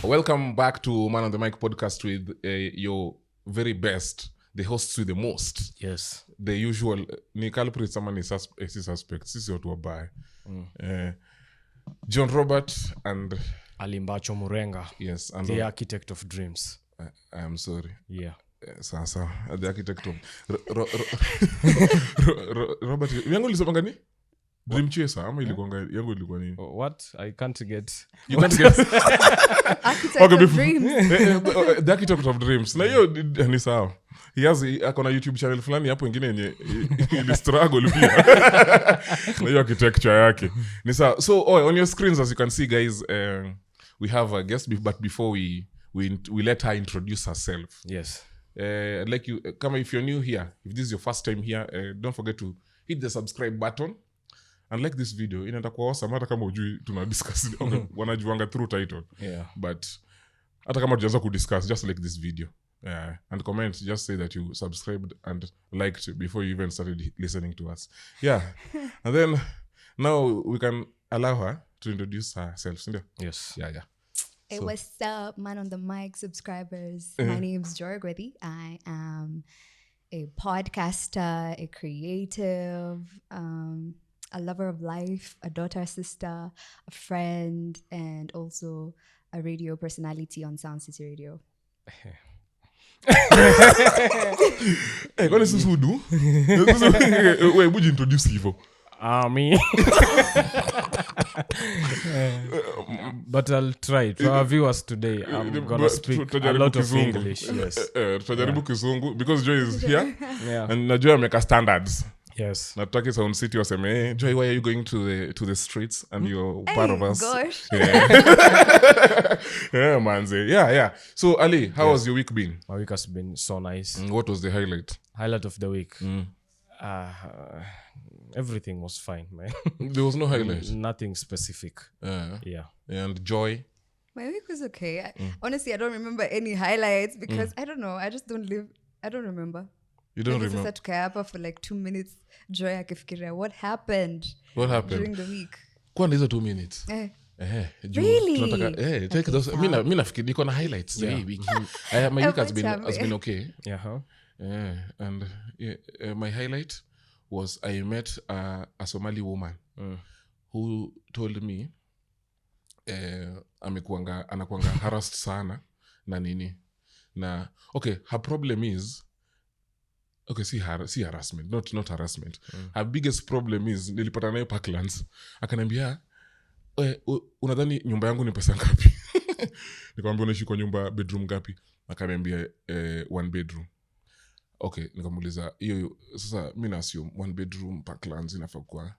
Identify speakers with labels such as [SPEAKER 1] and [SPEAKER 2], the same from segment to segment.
[SPEAKER 1] Welcome back to Man on the Mic podcast with your very best, the hosts with the most.
[SPEAKER 2] Yes.
[SPEAKER 1] The usual, ni culprits ama ni suspects. Sisi watu wabaya. John Robert and
[SPEAKER 2] Alimbacho Murenga.
[SPEAKER 1] Yes, and
[SPEAKER 2] the architect of dreams.
[SPEAKER 1] I am sorry.
[SPEAKER 2] Yeah.
[SPEAKER 1] Sasa, the architect of Robert. Yangu lisema gani? Dream chaser ama ilikuwa yangu ilikuwa nini?
[SPEAKER 2] What? I can't get.
[SPEAKER 1] You can't get
[SPEAKER 3] Architect of dreams.
[SPEAKER 1] The architect of dreams. Na hiyo ni sawa. He has akona YouTube channel fulani hapo wengine yenye ili struggle pia. Na hiyo architecture yake. Ni sawa. So on your screens as you can see guys, we have a guest but before we let her introduce herself.
[SPEAKER 2] Yes.
[SPEAKER 1] Like you kama if you're new here, if this is your first time here, don't forget to hit the subscribe button. And like this video, inaenda kwa awesome hata kama ujui tuna discuss wanajuanga through title.
[SPEAKER 2] Yeah.
[SPEAKER 1] But hata kama tujaanza kudiscuss, just like this video. And comment, just say that you subscribed and liked before you even started listening to us. Yeah. And then now we can allow her to introduce herself.
[SPEAKER 2] Yes.
[SPEAKER 1] Yeah.
[SPEAKER 3] Hey, what's up, Man on the Mic subscribers? My name's Ogwedhi. I am a podcaster, a creative, a lover of life, a daughter, sister, a friend, and also a radio personality on Sound City Radio.
[SPEAKER 1] Hey, what is this who do? Wait, would you introduce Evo?
[SPEAKER 2] Me. But I'll try. To our viewers today, I'm going to speak a lot of English. Yes.
[SPEAKER 1] Tutajaribu Kizungu because Joy is here.
[SPEAKER 2] Yeah.
[SPEAKER 1] And najua ameka standards.
[SPEAKER 2] Yes.
[SPEAKER 1] Nataki Sound City waseme, Joy, why are you going to the streets and you're part of us?
[SPEAKER 3] Gosh.
[SPEAKER 1] Yeah, manze. Yeah. So Ali, how has your week been?
[SPEAKER 2] My week has been so nice.
[SPEAKER 1] What was the highlight?
[SPEAKER 2] Highlight of the week. Everything was fine, man.
[SPEAKER 1] There was no highlight.
[SPEAKER 2] Nothing specific. Yeah.
[SPEAKER 1] And Joy?
[SPEAKER 3] My week was okay. Honestly, I don't remember any highlights because I don't know. I just don't remember.
[SPEAKER 1] You don't remember?
[SPEAKER 3] Sasa tukaya hapa for like 2 minutes. Joy akifikiria what happened during the week.
[SPEAKER 1] Kwani hizo 2 minutes?
[SPEAKER 3] Really?
[SPEAKER 1] Tunataka take those. Mimi nafikiri niko na highlights za hii wiki. My week has been okay.
[SPEAKER 2] Yeah.
[SPEAKER 1] And my highlight was I met a Somali woman who told me anakuanga harassed sana na nini. Na okay, her problem is see harassment, not harassment. Her biggest problem is nilipata nayo Parklands. Akaniambia, unadhani nyumba yangu ni pesa ngapi? Nikamwambia unaishi kwa nyumba bedroom ngapi? Akaniambia 1 bedroom. Okay, nikamuuliza hiyo sasa mimi na assume 1 bedroom Parklands inafaa kwa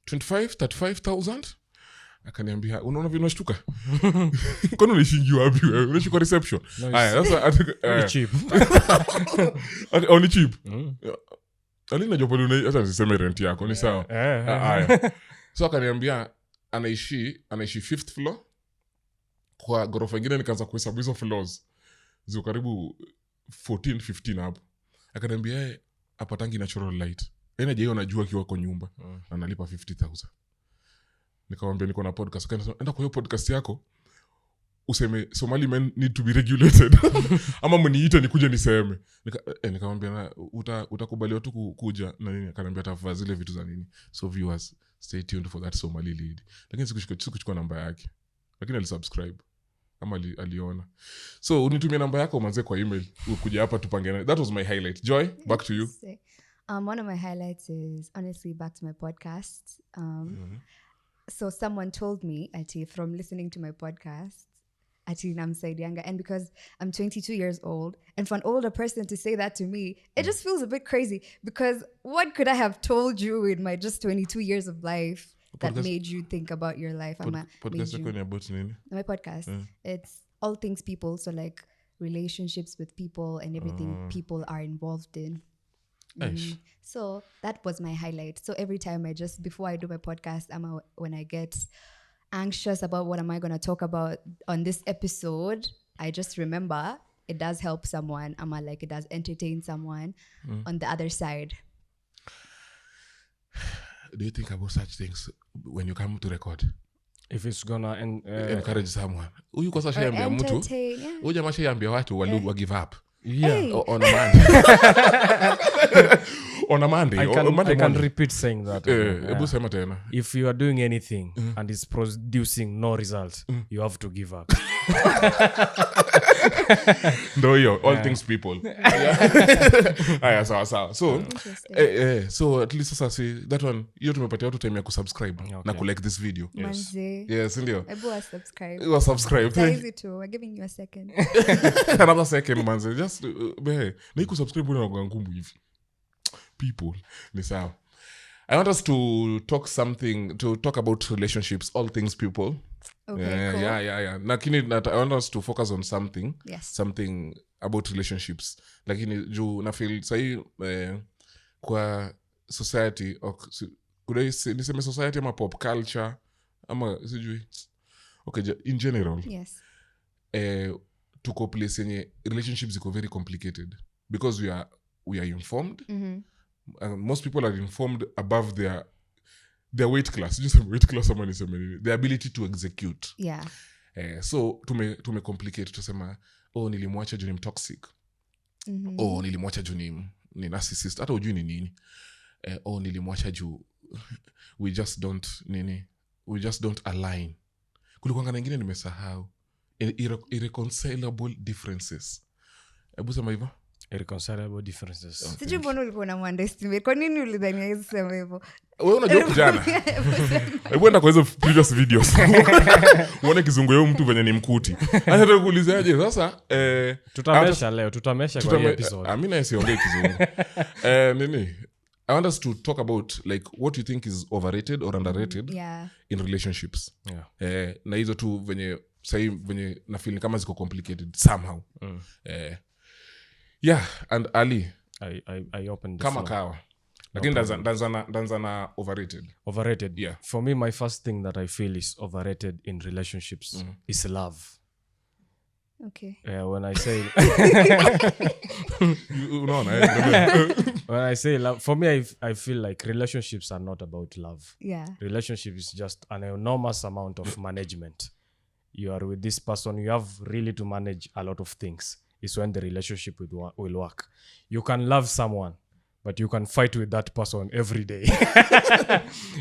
[SPEAKER 1] 35,000. Akaniambia unaona vile unashtuka? Kwani unaishi wapi wewe? Unaishi kwa reception? Haya sasa
[SPEAKER 2] Cheap.
[SPEAKER 1] Only cheap. Ali najua pale hata niseme rent yako ni sawa. Haya. So akaniambia anaishi 5th floor. Kwa ghorofa nyingine nikaanza kuhesabu hizo floors. Ziko karibu 14 15 hapo. Akaniambia apatangi natural light. Yaani je unajua kiwa kwa nyumba analipa 50,000. Nikamwambia niko na podcast. Akaenda enda kwa hiyo podcast yako useme Somali men need to be regulated. Ama mniite nikuje niseme. Nikamwambia utakubaliwa tu kuja na nini? Akaniambia tafadhali zile vitu za nini. So viewers, stay tuned for that Somali lead. Lakini sikuchukua namba yake. Lakini alisubscribe. Ama aliona. So unitumie namba yako manze kwa email. Ukuja hapa tupange. That was my highlight. Joy, back to you.
[SPEAKER 3] One of my highlights is honestly back to my podcast. So someone told me from listening to my podcast namsaidianga, and because I'm 22 years old, and for an older person to say that to me, it just feels a bit crazy, because what could I have told you in my just 22 years of life that made you think about your life?
[SPEAKER 1] Podcast about nini?
[SPEAKER 3] My podcast, it's all things people, so like relationships with people and everything people are involved in. So that was my highlight. So every time before I do my podcast, when I get anxious about what am I going to talk about on this episode, I just remember it does help someone. It does entertain someone on the other side.
[SPEAKER 1] Do you think about such things when you come to record?
[SPEAKER 2] if it's gonna
[SPEAKER 1] encourage someone. Huyu kwa sasa yambia mtu. Huyu jamaa shayambia watu wa give up.
[SPEAKER 2] Yeah.
[SPEAKER 1] On a Monday. On a Monday.
[SPEAKER 2] I can repeat saying that.
[SPEAKER 1] Ebu sema tena.
[SPEAKER 2] If you are doing anything and it's producing no results, you have to give up.
[SPEAKER 1] Ndo hiyo, all things people. Aya, sawa. So, so at least sasa see that one, hiyo tumepatia watu time ya kusubscribe na kulike this video. Yes, ndio.
[SPEAKER 3] Ebu subscribe.
[SPEAKER 1] You subscribe.
[SPEAKER 3] Easy to. We're giving you a second.
[SPEAKER 1] Another second, manze. Just na kusubscribe una ngumu hivi. People ni sawa. I want us to talk about relationships, all things people.
[SPEAKER 3] Okay, cool.
[SPEAKER 1] Yeah. Lakini I want us to focus on something.
[SPEAKER 3] Yes.
[SPEAKER 1] Something about relationships. Lakini juu na feel sahi kwa society niseme society ama pop culture ama sijui. Okay, in general.
[SPEAKER 3] Yes.
[SPEAKER 1] Tuko place yenye relationships iko very complicated because we are informed. Most people are informed above their weight class. Just weight class ama niseme nini, the ability to execute.
[SPEAKER 3] Yeah.
[SPEAKER 1] So tume complicate, tusema nilimwacha juu ni toxic. Nilimwacha juu ni narcissist, hata ujui ni nini. Nilimwacha juu we just don't align. Kulikuwa ngine nimesahau irreconcilable differences. Ebu sema hivyo.
[SPEAKER 2] Irreconcilable differences.
[SPEAKER 3] Sijui mbona ulikuwa na underestimate. Kwa nini ulidhania hizo sema hivyo?
[SPEAKER 1] Wewe unajua kijana. Hebu enda kwa hizo previous videos. Uone kizungu yao mtu venye ni mkuti. Acha tukuulizaje sasa tutamesha kwa hii episode. Mimi na siongei kizungu. Nini? I want us to talk about like what you think is overrated or underrated in relationships. Yeah. Na hizo tu venye na feel kama ziko complicated somehow. Yeah, and Ali.
[SPEAKER 2] I opened the
[SPEAKER 1] kama kawa. Lakini danzana overrated.
[SPEAKER 2] Overrated.
[SPEAKER 1] Yeah.
[SPEAKER 2] For me, my first thing that I feel is overrated in relationships is love.
[SPEAKER 3] Okay.
[SPEAKER 2] When I say when I say love, for me, I feel like relationships are not about love.
[SPEAKER 3] Yeah.
[SPEAKER 2] Relationship is just an enormous amount of management. You are with this person, you have really to manage a lot of things. It's when the relationship will work. You can love someone, but you can fight with that person every day.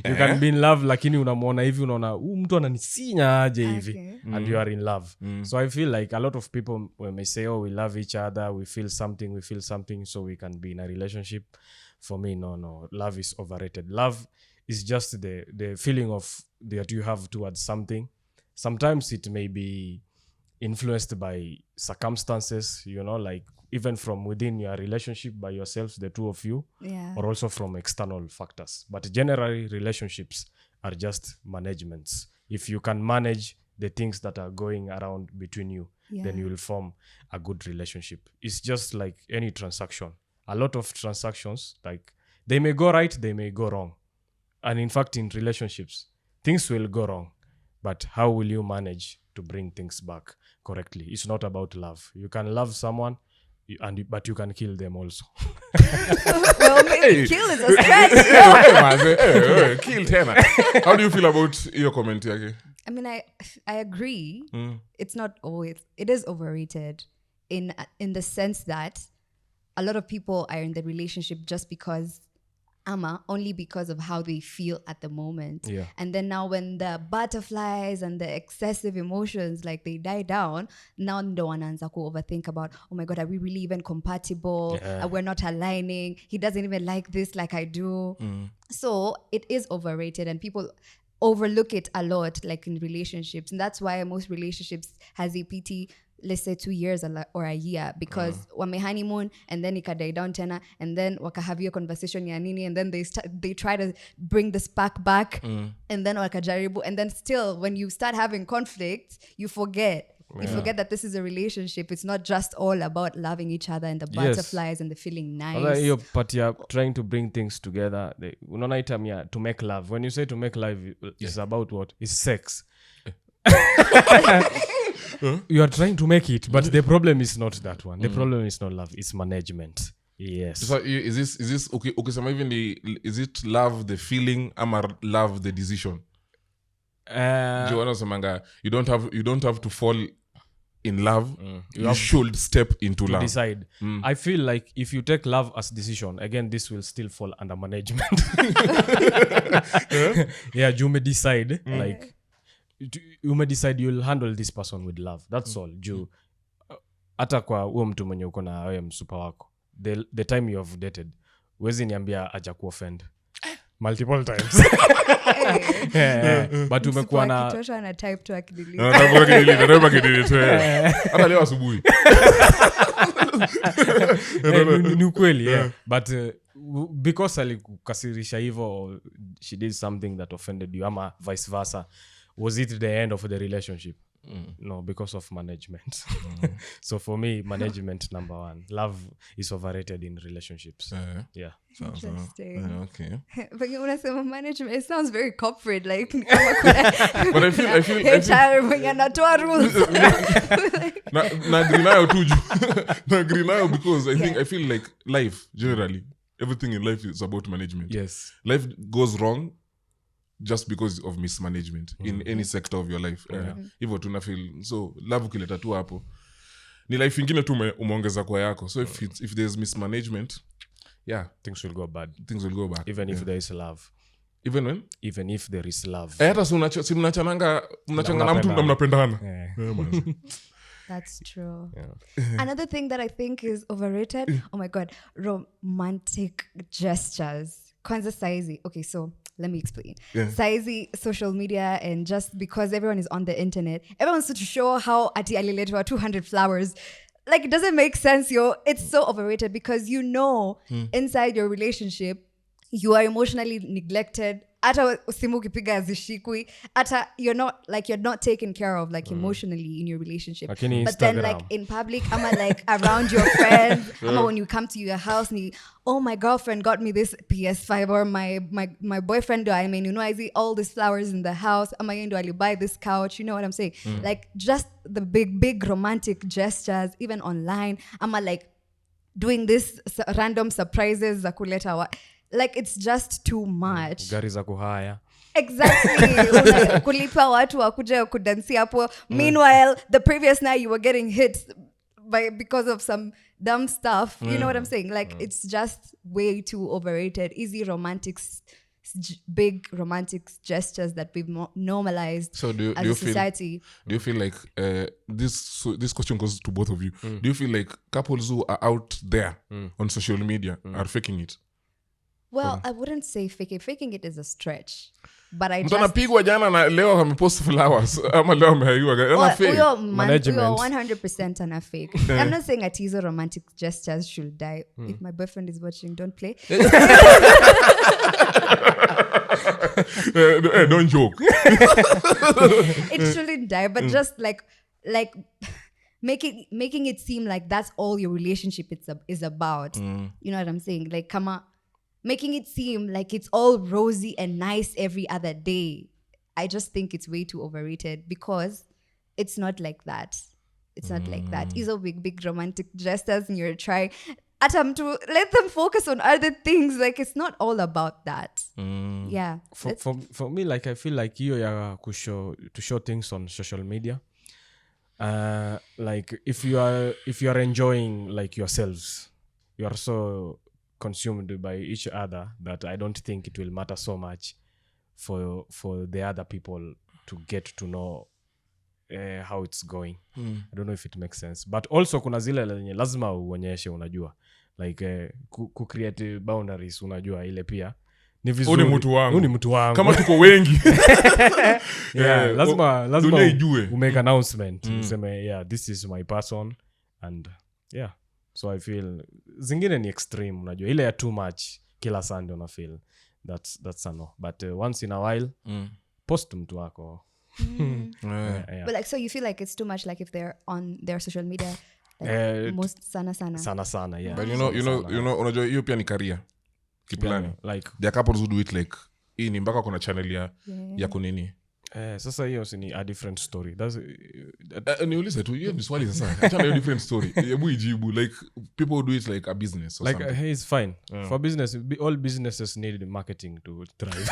[SPEAKER 2] You can be in love, lakini unamuona hivi, unaona mtu ananisinya aje hivi, and you are in love. So I feel like a lot of people, when they say, we love each other, we feel something, so we can be in a relationship. For me, no. Love is overrated. Love is just the feeling of that you have towards something. Sometimes it may be influenced by circumstances, like even from within your relationship by yourselves, the two of you, or also from external factors. But generally, relationships are just managements. If you can manage the things that are going around between you, then you will form a good relationship. It's just like any transaction. A lot of transactions, like they may go right, they may go wrong. And in fact, in relationships, things will go wrong. But how will you manage to bring things back correctly? It's not about love. You can love someone, but you can kill them also.
[SPEAKER 3] Well, maybe kill is a stretch.
[SPEAKER 1] Kill tena. How do you feel about your comment yake?
[SPEAKER 3] I mean, I agree. It's not always. It is overrated in the sense that a lot of people are in the relationship just because only because of how they feel at the moment.
[SPEAKER 2] Yeah.
[SPEAKER 3] And then now when the butterflies and the excessive emotions, like they die down, now ndo wanaanza ku overthink about, oh my God, are we really even compatible? We're not aligning. He doesn't even like this like I do. So it is overrated and people overlook it a lot, like in relationships. And that's why most relationships has a PT, let's say 2 years or a year, because wame honeymoon and then ika die down tena and then wakahavia conversation ya nini and then they try to bring the spark back and then wakajaribu and then still when you start having conflict you forget that this is a relationship. It's not just all about loving each other and the butterflies and the feeling nice.
[SPEAKER 2] But you're trying to bring things together. To make love. When you say to make love, it's about what? It's sex. You are trying to make it, but the problem is not that one. The problem is not love, it's management. Yes.
[SPEAKER 1] So is this okay, sema even is it love the feeling or love the decision? wanasemanga you don't have to fall in love, you should step into love.
[SPEAKER 2] Decide. I feel like if you take love as decision, again this will still fall under management. You may decide like you may decide you'll handle this person with love, that's all. Hata kwa huo mtu mwenye uko na wewe msupa wako, the time you have dated, wezi niambia haja kuoffend multiple times. But umekuwa na
[SPEAKER 3] Kitoto ana type to akidelete.
[SPEAKER 1] Hata leo asubuhi.
[SPEAKER 2] Ni ukweli, but because alikukasirisha hivyo, she did something that offended you ama vice versa, was it the end of the relationship? No, because of management. So for me, management number one. Love is overrated in relationships. Yeah.
[SPEAKER 3] Interesting.
[SPEAKER 1] Okay.
[SPEAKER 3] But unasema management, it sounds very corporate, like
[SPEAKER 1] But I feel
[SPEAKER 3] HR when you're not doing rules.
[SPEAKER 1] na agree nayo tuju. Na agree nayo because I feel like life generally, everything in life is about management.
[SPEAKER 2] Yes.
[SPEAKER 1] Life goes wrong just because of mismanagement in any sector of your life. Hivyo tuna feel so love ukileta tu hapo ni life ingine tu umeongeza kwa yako. So if there's mismanagement,
[SPEAKER 2] things will go bad.
[SPEAKER 1] Things will go bad.
[SPEAKER 2] Even if there is love.
[SPEAKER 1] Even when?
[SPEAKER 2] Even if there is love.
[SPEAKER 1] Hata si mnachangana na mtu na mnapendana.
[SPEAKER 3] That's true. Another thing that I think is overrated, oh my God, romantic gestures. Kwanza saizi. Okay, so let me explain. Saizi, social media, and just because everyone is on the internet, everyone wants to show how ati aliletwa 200 flowers. Like, it doesn't make sense, yo. It's so overrated because inside your relationship, you are emotionally neglected. Ata simu ukipiga hazishikwi. Ata you're not taken care of like emotionally in your relationship. But then like in public, ama like around your friends, ama when you come to your house, oh, my girlfriend got me this PS5, or my boyfriend, I mean, I see all these flowers in the house. Ama yendo ali buy this couch, you know what I'm saying? Like just the big romantic gestures, even online. Ama like doing this random surprises za kuleta like it's just too much.
[SPEAKER 2] Gari za kuhaya.
[SPEAKER 3] Exactly. Kulipa watu wakuja kudansi hapo. Meanwhile, the previous night you were getting hit because of some dumb stuff. You know what I'm saying? Like it's just way too overrated. Easy romantics, big romantic gestures that we've normalized as a society.
[SPEAKER 1] Do you feel like this question goes to both of you? Do you feel like couples who are out there on social media are faking it?
[SPEAKER 3] Well, I wouldn't say fake it. Faking it is a stretch. But I
[SPEAKER 1] just... Mtanapigwa jana na leo amepost flowers. Ama leo amehaiwa. Ana fake.
[SPEAKER 3] Management. 100% ana fake. I'm not saying a teaser romantic gestures should die. If my boyfriend is watching, don't play.
[SPEAKER 1] Don't joke.
[SPEAKER 3] It shouldn't die, but just like making it seem like that's all your relationship is about. You know what I'm saying? Like, making it seem like it's all rosy and nice every other day. I just think it's way too overrated because it's not like that. It's not like that. These are big romantic gestures and you're trying to let them focus on other things. Like it's not all about that. Yeah.
[SPEAKER 2] For me, like I feel like you are to show things on social media. Like if you are enjoying like yourselves, you are so consumed by each other that I don't think it will matter so much for the other people to get to know how it's going. I don't know if it makes sense, but also kuna zile lenye lazima uonyeshe, unajua like create boundaries, unajua ile pia ni vizuri. Ni mtu wangu
[SPEAKER 1] kama tuko wengi.
[SPEAKER 2] lazima make announcement, useme this is my person, and so I feel zingine ni extreme, unajua ile ya too much kila Sunday una feel that's a no, but once in a while post mtu wako.
[SPEAKER 3] But like, so you feel like it's too much, like if they're on their social media like, most sana
[SPEAKER 2] yeah.
[SPEAKER 1] But you know unajua hiyo pia ni career kiplani,
[SPEAKER 2] like
[SPEAKER 1] there are couples who do it like hii ni mpaka kuna channel ya kunini
[SPEAKER 2] Sasa hiyo ni a different story. That's
[SPEAKER 1] niulize tu hiyo ni swali sasa. Acha na different story. Hebu ijibu like people do it like a business or
[SPEAKER 2] like
[SPEAKER 1] something.
[SPEAKER 2] hey, it's fine. For business, all businesses need marketing to thrive.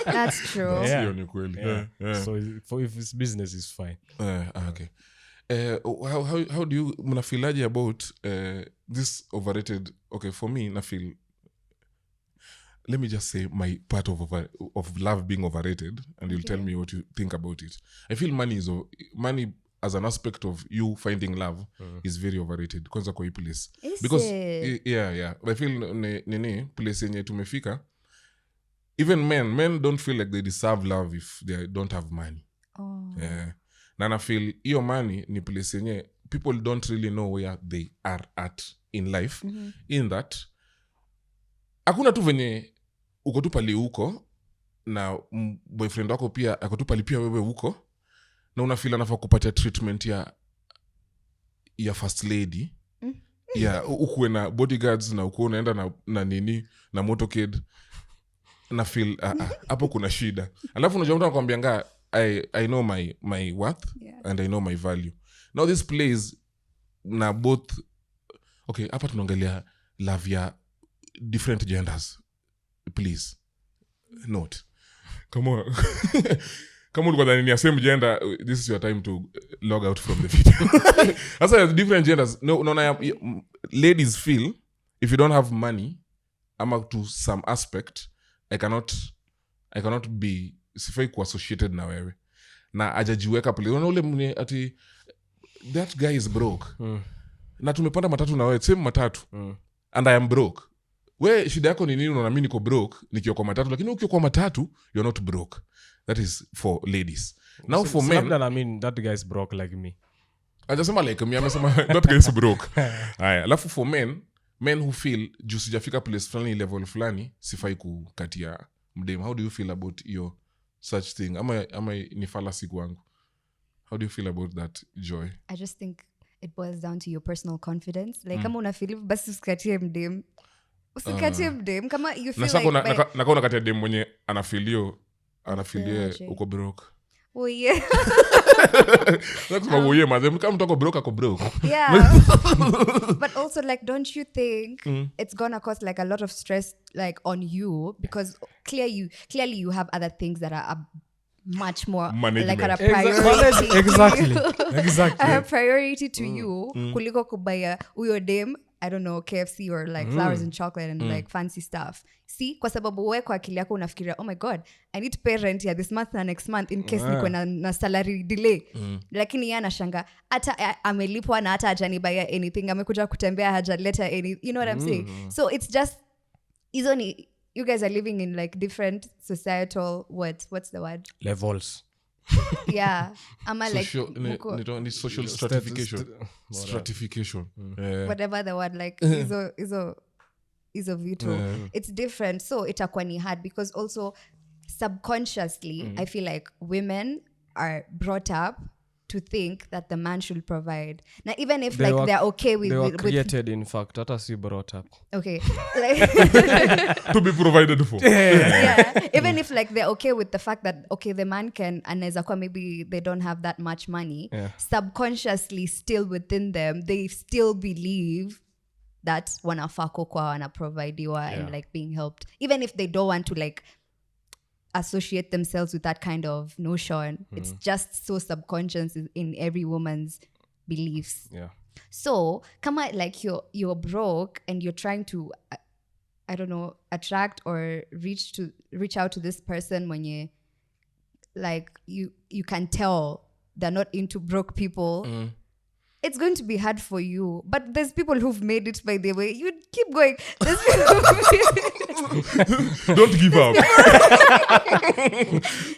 [SPEAKER 3] That's true.
[SPEAKER 2] Yeah.
[SPEAKER 1] Hiyo ni kweli.
[SPEAKER 2] Yeah.
[SPEAKER 1] Yeah.
[SPEAKER 2] So if it's business, it's fine.
[SPEAKER 1] Okay. How do you mnafilaje about this overrated? Okay, for me na feel, let me just say my part of love being overrated, and you'll tell me what you think about it. I feel money as an aspect of you finding love is very overrated kwanza kwa hii place. Because yeah I feel nini place yenye tumefika, even men don't feel like they deserve love if they don't have money. Yeah. Na feel hiyo money ni place yenye people don't really know where they are at in life, in that hakuna tu venye uko tu pali uko na boyfriend wako pia ako tu pali pia wewe uko, na unafeel anafaa kupatia treatment ya first lady. Yeah, ukuwe na bodyguards na ukuwe unaenda na nini na motorcade, na feel hapo kuna shida. Alafu unajua mtu anakuambianga I know my worth, and I know my value. Now this plays na both. Okay, hapa tunaongelea love ya different genders. Please note, come on. Kama ulikuwa dhani ni same gender, this is your time to log out from the video. Asa different genders. No, ladies feel if you don't have money, ama to some aspect, I cannot be sifai kuassociated na wewe, na ajajiweka pale. Unaona ule mwenye ati that guy is broke, na tumepanda matatu na wewe same matatu, and I am broke. We shida yako ni nini? Unaona mimi niko broke nikiwa kwa matatu, lakini ukiwa kwa matatu you're not broke. That is for ladies. Now for men,
[SPEAKER 2] I mean that guy is broke like me.
[SPEAKER 1] Ajasema like me, amesema that guy is broke. Haya, alafu for men who feel juu sijafika place fulani level fulani sifai kukatia mdem. How do you feel about your such thing? Ama ni fallacy kwangu? How do you feel about that, Joy?
[SPEAKER 3] I just think it boils down to your personal confidence. Like kama una feel basi usikatie mdem. Usikatie mdem kama you feel
[SPEAKER 1] naka unakatia dem mwenye anafilio uko broke.
[SPEAKER 3] Oh yeah.
[SPEAKER 1] That's madam kama mtu ako broke ako broke.
[SPEAKER 3] Yeah. But also like don't you think it's gonna cause like a lot of stress like on you, because clearly you have other things that are much more like a priority.
[SPEAKER 2] Exactly.
[SPEAKER 3] A priority to you kuliko kubaya uyo dem, I don't know, KFC or like flowers and chocolate and like fancy stuff. See, kwa sababu wewe kwa akili yako unafikiria, oh my god, I need to pay rent here this month na next month in case niko na salary delay. Lakini yeye anashanga hata amelipwa na hata hajanibaya anything, amekuja kutembea hajaleta any, you know what I'm saying? So it's just you guys are living in like different societal what's the word?
[SPEAKER 2] Levels.
[SPEAKER 3] Yeah. Ama
[SPEAKER 1] social,
[SPEAKER 3] like
[SPEAKER 1] ni social stratification.
[SPEAKER 3] Whatever the word, like izo vitu. It's different, so itakuwa ni hard because also subconsciously I feel like women are brought up to think that the man should provide. Now even if they're okay with...
[SPEAKER 2] They were created in fact, hata si brought up.
[SPEAKER 3] Okay. Like,
[SPEAKER 1] to be provided for.
[SPEAKER 3] Yeah. Even if like they're okay with the fact that, okay, the man can, anaweza kuwa maybe they don't have that much money, subconsciously still within them, they still believe that wanafaa kwa wanaprovidiwa and like being helped. Even if they don't want to like associate themselves with that kind of notion, it's just so subconscious in every woman's beliefs.
[SPEAKER 2] Yeah.
[SPEAKER 3] So kama like you're broke and you're trying to I don't know, attract or reach out to this person when you like you can tell they're not into broke people. It's going to be hard for you, but there's people who've made it. By the way, you keep going. There's
[SPEAKER 1] don't give up.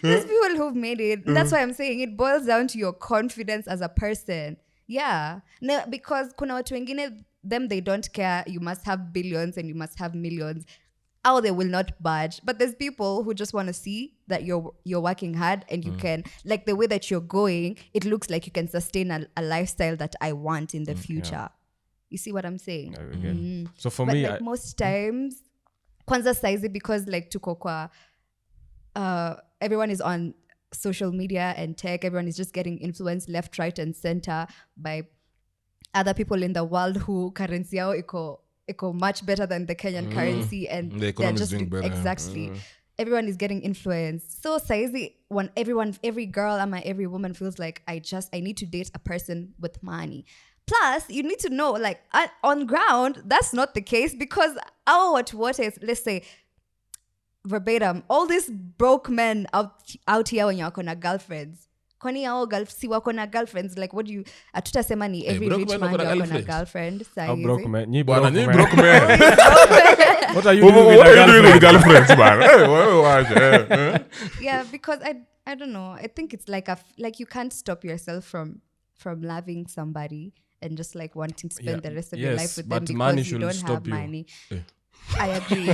[SPEAKER 3] There's people who've made it. That's why I'm saying it boils down to your confidence as a person. Yeah, no, because kuna watu wengine, them they don't care. You must have billions and you must have millions. Or they will not budge. But there's people who just want to see that you're working hard and you can, like the way that you're going, it looks like you can sustain a lifestyle that I want in the future. Yeah. You see what I'm saying?
[SPEAKER 2] So for
[SPEAKER 3] but
[SPEAKER 2] me,
[SPEAKER 3] like most times, kwanza saizi, because like tuko kwa, everyone is on social media and tech, everyone is just getting influenced left, right, and center by other people in the world who currency yao iko much better than the Kenyan currency, and
[SPEAKER 1] the economy
[SPEAKER 3] they're
[SPEAKER 1] is doing better.
[SPEAKER 3] Exactly. Everyone is getting influenced. So saizi, when every girl and every woman feels like I need to date a person with money. Plus, you need to know, like, on ground, that's not the case, because what is, let's say, verbatim, all these broke men out here when you're gonna girlfriends. Kwani hao si wako na girlfriends, like what do you atutasema ni every rich man wako na girlfriend.
[SPEAKER 2] Broke man, ni
[SPEAKER 1] Bwana,
[SPEAKER 2] broke
[SPEAKER 1] ni
[SPEAKER 2] man.
[SPEAKER 1] broke man.
[SPEAKER 2] What are you doing with a girlfriend?
[SPEAKER 1] Girlfriends, man? Hey, watch.
[SPEAKER 3] Yeah, because I don't know. I think it's like you can't stop yourself from loving somebody and just like wanting to spend the rest of your life with them because you don't have money. I agree.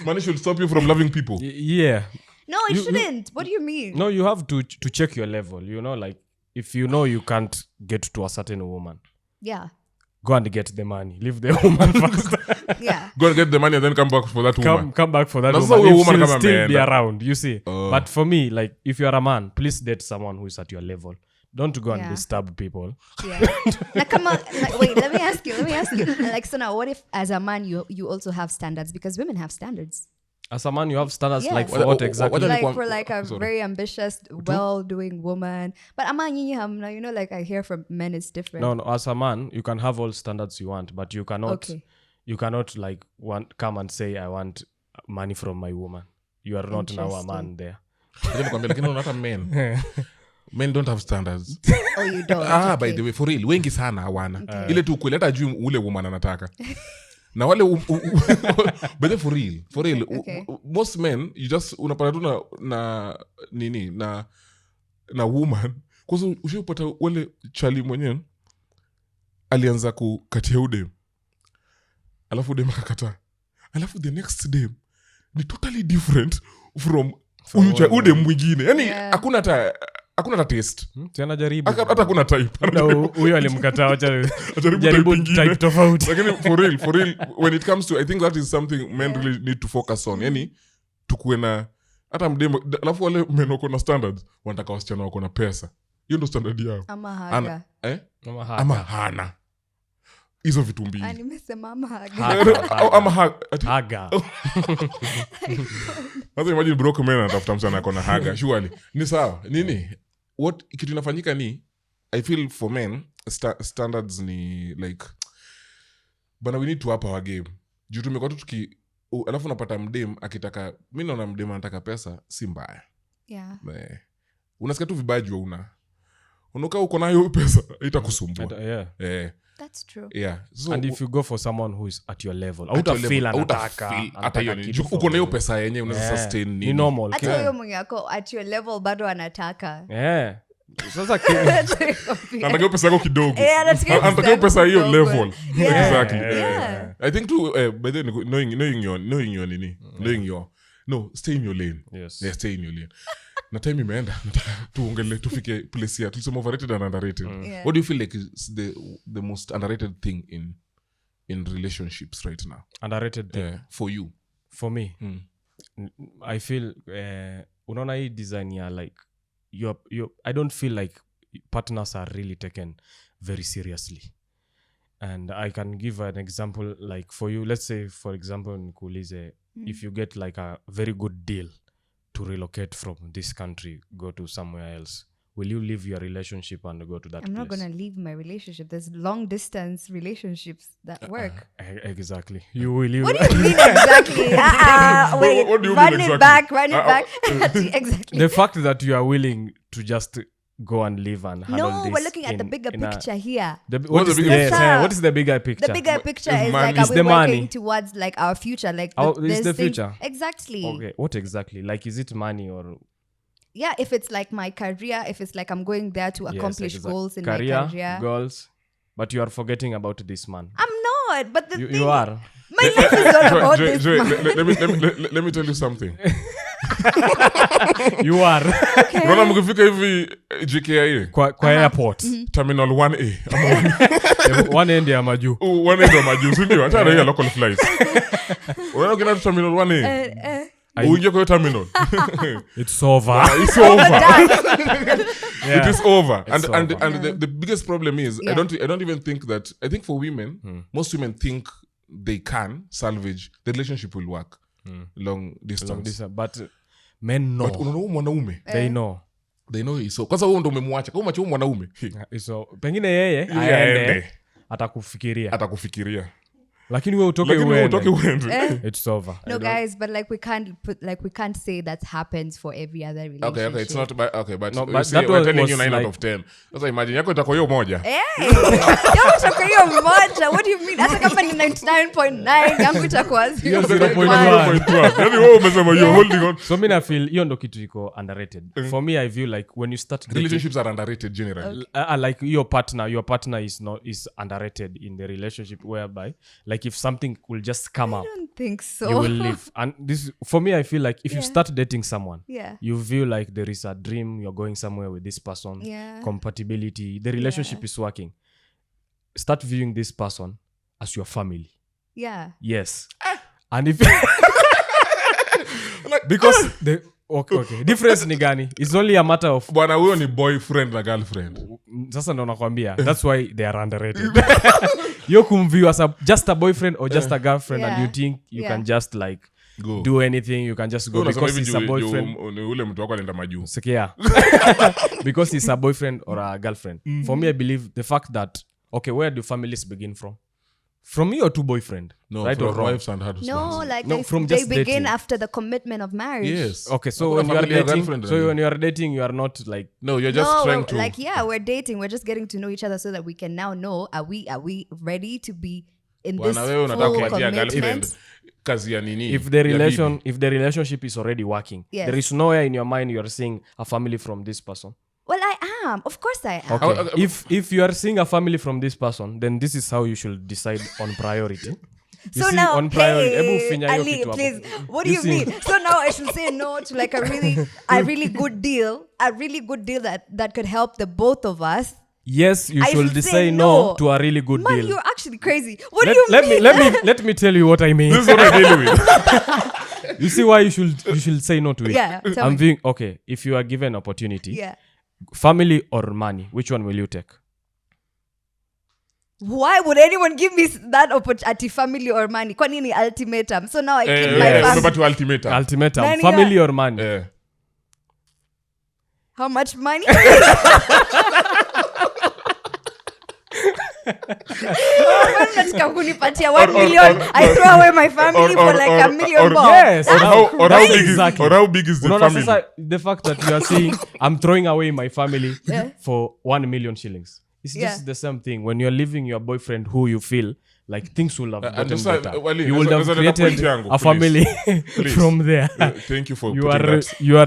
[SPEAKER 1] Money should stop you from loving people.
[SPEAKER 2] Yeah.
[SPEAKER 3] No, it shouldn't. What do you mean?
[SPEAKER 2] No, you have to check your level. You know, like if you know you can't get to a certain woman,
[SPEAKER 3] yeah,
[SPEAKER 2] go and get the money. Leave the woman first.
[SPEAKER 3] Yeah.
[SPEAKER 1] Go and get the money and then come back for that woman.
[SPEAKER 2] Come back for that
[SPEAKER 1] That's
[SPEAKER 2] woman.
[SPEAKER 1] how a
[SPEAKER 2] If
[SPEAKER 1] woman
[SPEAKER 2] she'll
[SPEAKER 1] come
[SPEAKER 2] still
[SPEAKER 1] and
[SPEAKER 2] be around, you see. But for me, like if you're a man, please date someone who is at your level. Don't go and disturb people.
[SPEAKER 3] Yeah. Now, come on. Like, wait, let me ask you. Like, so now, what if as a man you also have standards? Because women have standards.
[SPEAKER 2] As a man, you have standards like for
[SPEAKER 1] What-
[SPEAKER 2] what
[SPEAKER 1] what-
[SPEAKER 2] exactly?
[SPEAKER 1] what-
[SPEAKER 3] Like for like a very ambitious, well-doing woman. But a man, you know, like I hear from men, it's different.
[SPEAKER 2] No, as a man, you can have all standards you want, but you cannot.
[SPEAKER 3] Okay.
[SPEAKER 2] You cannot like come and say I want money from my woman. You are not now a man there.
[SPEAKER 1] Lakini hata men don't have standards.
[SPEAKER 3] Oh, you don't.
[SPEAKER 1] By the way, for real, wengi sana hawana. Ile tu kweli hata juu ule woman anataka. Na wale but for real,
[SPEAKER 3] Okay.
[SPEAKER 1] most men you just unapata tu na woman, kwa sababu ushapata wale chali mwenyewe alianza kukatia udem. Alafu udem akakataa. Alafu the next day ni totally different from udem mwingine. Yaani hakuna hata taste.
[SPEAKER 2] Tena jaribu.
[SPEAKER 1] Hata hakuna type.
[SPEAKER 2] Huyo alimkataa acha jaribu type tofauti.
[SPEAKER 1] Lakini for real when it comes to, I think that is something men really need to focus on. Yaani tukuwe na hata mdemo, alafu wale men wako na standards wanataka wasichana wako na pesa. Hiyo ndo standard yao.
[SPEAKER 3] Ama haga.
[SPEAKER 1] Ama hana. Hizo vitu mbili.
[SPEAKER 3] Nimesema ama haga.
[SPEAKER 1] Ama
[SPEAKER 2] haga.
[SPEAKER 1] Sasa imagine broke man anatafuta msana ako na haga. Surely. Ni sawa. Nini? What kitu inafanyika ni, I feel for men standards ni like bana, we need to up our game. Juu tumekuwa tu alafu unapata mdem akitaka, mimi naona mdem anataka pesa si mbaya.
[SPEAKER 3] Yeah.
[SPEAKER 1] Unasikia tu vibaya juu unakaa uko nayo pesa itakusumbua.
[SPEAKER 2] Yeah.
[SPEAKER 3] That's true.
[SPEAKER 1] Yeah. So,
[SPEAKER 2] and if you go for someone who is at your level, utafeel
[SPEAKER 1] hata hiyo ni uko na hiyo pesa yenyewe unaweza sustain nini.
[SPEAKER 2] Ni normal.
[SPEAKER 3] Hata huyo mwenye ako at your level bado anataka.
[SPEAKER 2] Yeah. Sasa
[SPEAKER 1] anataka pesa yako kidogo. Anataka pesa hiyo level. Exactly.
[SPEAKER 3] Yeah.
[SPEAKER 1] I think too by then knowing your stay in your lane.
[SPEAKER 2] Yes.
[SPEAKER 1] Yeah, stay in your lane. Na time imeenda, nataka tuongele tufike place ya tulisema overrated and underrated.
[SPEAKER 3] Yeah.
[SPEAKER 1] What do you feel like is the most underrated thing in relationships right now?
[SPEAKER 2] Underrated thing
[SPEAKER 1] for you?
[SPEAKER 2] For me, I feel unaona hii design ya like I don't feel like partners are really taken very seriously. And I can give an example, like for you, let's say for example nikuulize, if you get like a very good deal to relocate from this country, go to somewhere else, will you leave your relationship and go to that place?
[SPEAKER 3] I'm not going to leave my relationship. There's long distance relationships that work.
[SPEAKER 2] Exactly. You will leave.
[SPEAKER 3] What do you mean exactly? Wait,
[SPEAKER 1] what do you
[SPEAKER 3] run
[SPEAKER 1] mean
[SPEAKER 3] it
[SPEAKER 1] exactly?
[SPEAKER 3] back. Exactly.
[SPEAKER 2] The fact that you are willing to just go and live and handle this.
[SPEAKER 3] No, we're looking at the bigger picture here.
[SPEAKER 2] What is the bigger picture?
[SPEAKER 3] The bigger picture is like,
[SPEAKER 2] is
[SPEAKER 3] are we
[SPEAKER 2] the
[SPEAKER 3] working
[SPEAKER 2] money
[SPEAKER 3] towards like our future? Like
[SPEAKER 2] is the future?
[SPEAKER 3] Exactly.
[SPEAKER 2] Okay, what exactly? Like, is it money or?
[SPEAKER 3] Yeah, if it's like my career, if it's like I'm going there to accomplish goals in my career.
[SPEAKER 2] Goals, but you are forgetting about this man.
[SPEAKER 3] I'm not, but
[SPEAKER 2] you are.
[SPEAKER 3] My life is all about this man.
[SPEAKER 1] Let me tell you something.
[SPEAKER 2] You are.
[SPEAKER 1] Unaona mkifika hivi JKIA
[SPEAKER 2] kwa airport
[SPEAKER 1] terminal 1A
[SPEAKER 2] 1 end ya maju
[SPEAKER 1] 1 end ya maju, ndio hata ile local flights. Unaona kina terminal 1A uingie kwa hiyo terminal.
[SPEAKER 2] It's over.
[SPEAKER 1] It's over.
[SPEAKER 2] Yeah.
[SPEAKER 1] It is over.
[SPEAKER 2] It's
[SPEAKER 1] And
[SPEAKER 2] over.
[SPEAKER 1] the biggest problem is I don't even think that. I think for women, most women think they can salvage the relationship will work long distance.
[SPEAKER 2] But men know.
[SPEAKER 1] But unaona mwanaume
[SPEAKER 2] They know.
[SPEAKER 1] they know so kwanza wewe ndo umemwacha kama macho mwanaume
[SPEAKER 2] So pengine yeye
[SPEAKER 1] aende
[SPEAKER 2] atakufikiria lakini wewe utoke uende. It's over.
[SPEAKER 3] No, guys, but like we can't say that happens for every other relationship.
[SPEAKER 1] Okay, it's not but
[SPEAKER 2] No,
[SPEAKER 1] you
[SPEAKER 2] but
[SPEAKER 1] see,
[SPEAKER 2] that
[SPEAKER 1] we're telling
[SPEAKER 2] was
[SPEAKER 1] you 9 out
[SPEAKER 2] like-
[SPEAKER 1] of 10. Sasa imagine yako itakuwa hiyo moja.
[SPEAKER 3] Hey, itakuwa hiyo moja. What do you mean? Hata kama ni 99.9 yangu itakuwa 0.1.
[SPEAKER 1] Yaani wewe umesema you're holding on.
[SPEAKER 2] So mimi I feel hiyo ndo kitu iko underrated. For me I view like when you start dating,
[SPEAKER 1] Relationships are underrated generally.
[SPEAKER 2] like your partner is underrated in the relationship, whereby like if something will just come up,
[SPEAKER 3] I don't think so.
[SPEAKER 2] you will live. And this, for me, I feel like if you
[SPEAKER 3] Yeah.
[SPEAKER 2] start dating someone,
[SPEAKER 3] Yeah.
[SPEAKER 2] you feel like there is a dream, you're going somewhere with this person,
[SPEAKER 3] Yeah.
[SPEAKER 2] compatibility, the relationship is working. Start viewing this person as your family.
[SPEAKER 3] Yeah.
[SPEAKER 2] Yes. And if because the okay, difference ni gani? It's only a matter of
[SPEAKER 1] Bwana huyo ni boyfriend na girlfriend.
[SPEAKER 2] sasa ndo nakwambia, that's why they are underrated. You kumview as just a boyfriend or just a girlfriend, and you think you can just like
[SPEAKER 1] Go.
[SPEAKER 2] do anything, you can just go because he's a boyfriend.
[SPEAKER 1] Ule mtu wako alienda majuu.
[SPEAKER 2] Sikia. Because he's a boyfriend or a girlfriend. For me, I believe the fact that, okay, where do families begin from? From me or to boyfriend?
[SPEAKER 1] No,
[SPEAKER 2] right
[SPEAKER 1] from
[SPEAKER 2] or wrong?
[SPEAKER 1] wives and husbands.
[SPEAKER 3] No, like
[SPEAKER 2] No, from
[SPEAKER 3] they
[SPEAKER 2] just
[SPEAKER 3] begin
[SPEAKER 2] dating.
[SPEAKER 3] after the commitment of marriage.
[SPEAKER 1] Yes.
[SPEAKER 2] Okay, so
[SPEAKER 1] Hakuna
[SPEAKER 2] when you are
[SPEAKER 1] family ya
[SPEAKER 2] dating,
[SPEAKER 1] girlfriend
[SPEAKER 2] so
[SPEAKER 1] na
[SPEAKER 2] when you are dating, you are not like
[SPEAKER 1] No, you're just
[SPEAKER 3] No,
[SPEAKER 1] trying to
[SPEAKER 3] like we're dating. We're just getting to know each other so that we can now know are we ready to be in this
[SPEAKER 1] Bwana wewe unataka
[SPEAKER 3] full
[SPEAKER 1] kupatia girlfriend
[SPEAKER 3] commitment?
[SPEAKER 1] kazi ya nini?
[SPEAKER 2] if the
[SPEAKER 1] Ya
[SPEAKER 2] relation
[SPEAKER 1] bibi.
[SPEAKER 2] if the relationship is already working,
[SPEAKER 3] Yes.
[SPEAKER 2] there is nowhere in your mind you are seeing a family from this person.
[SPEAKER 3] Well, I am. Of course, I am.
[SPEAKER 2] Okay. If you are seeing a family from this person, then this is how you should decide on priority. You
[SPEAKER 3] So
[SPEAKER 2] see,
[SPEAKER 3] now,
[SPEAKER 2] on priority,
[SPEAKER 3] hey,
[SPEAKER 2] ebu finya hiyo
[SPEAKER 3] Ali,
[SPEAKER 2] kitu hapo.
[SPEAKER 3] please, what do
[SPEAKER 2] You
[SPEAKER 3] you
[SPEAKER 2] see?
[SPEAKER 3] mean? So now I should say no to like a really good deal, that could help the both of us.
[SPEAKER 2] Yes, you
[SPEAKER 3] I
[SPEAKER 2] should
[SPEAKER 3] should
[SPEAKER 2] say
[SPEAKER 3] say
[SPEAKER 2] no
[SPEAKER 3] no.
[SPEAKER 2] to a really good
[SPEAKER 3] Man,
[SPEAKER 2] deal.
[SPEAKER 3] you're actually crazy. What do you mean?
[SPEAKER 2] Let me tell you what I mean.
[SPEAKER 1] This is what I deal with.
[SPEAKER 2] You see why you should say no to it.
[SPEAKER 3] Yeah, tell
[SPEAKER 2] I'm
[SPEAKER 3] me.
[SPEAKER 2] being okay. If you are given an opportunity,
[SPEAKER 3] Yeah.
[SPEAKER 2] family or money, which one will you take?
[SPEAKER 3] Why would anyone give me that opportunity, family or money? Kwa nini ultimatum? So now I kill my
[SPEAKER 2] yes.
[SPEAKER 3] family.
[SPEAKER 1] Umepata ultimatum.
[SPEAKER 2] Ultimatum,
[SPEAKER 3] Nani
[SPEAKER 2] family
[SPEAKER 3] ya-
[SPEAKER 2] or money?
[SPEAKER 3] How much money? Unataka kunipatia 1 million? I throw away my family for like a million more.
[SPEAKER 2] Yes.
[SPEAKER 1] Or
[SPEAKER 2] Exactly.
[SPEAKER 1] how big is the
[SPEAKER 2] Unaona
[SPEAKER 1] family?
[SPEAKER 2] sasa, the fact that you are saying I'm throwing away my family
[SPEAKER 3] Yeah.
[SPEAKER 2] for 1 million shillings. It's
[SPEAKER 3] Yeah.
[SPEAKER 2] just the same thing. When you're leaving your boyfriend who you feel like things will have gotten
[SPEAKER 1] just,
[SPEAKER 2] better.
[SPEAKER 1] Wali,
[SPEAKER 2] You would
[SPEAKER 1] naweza-
[SPEAKER 2] have
[SPEAKER 1] naweza nenda
[SPEAKER 2] created
[SPEAKER 1] point yangu,
[SPEAKER 2] a family
[SPEAKER 1] Please.
[SPEAKER 2] from there.
[SPEAKER 1] Thank you for
[SPEAKER 2] You
[SPEAKER 1] putting
[SPEAKER 2] are
[SPEAKER 1] that.
[SPEAKER 2] you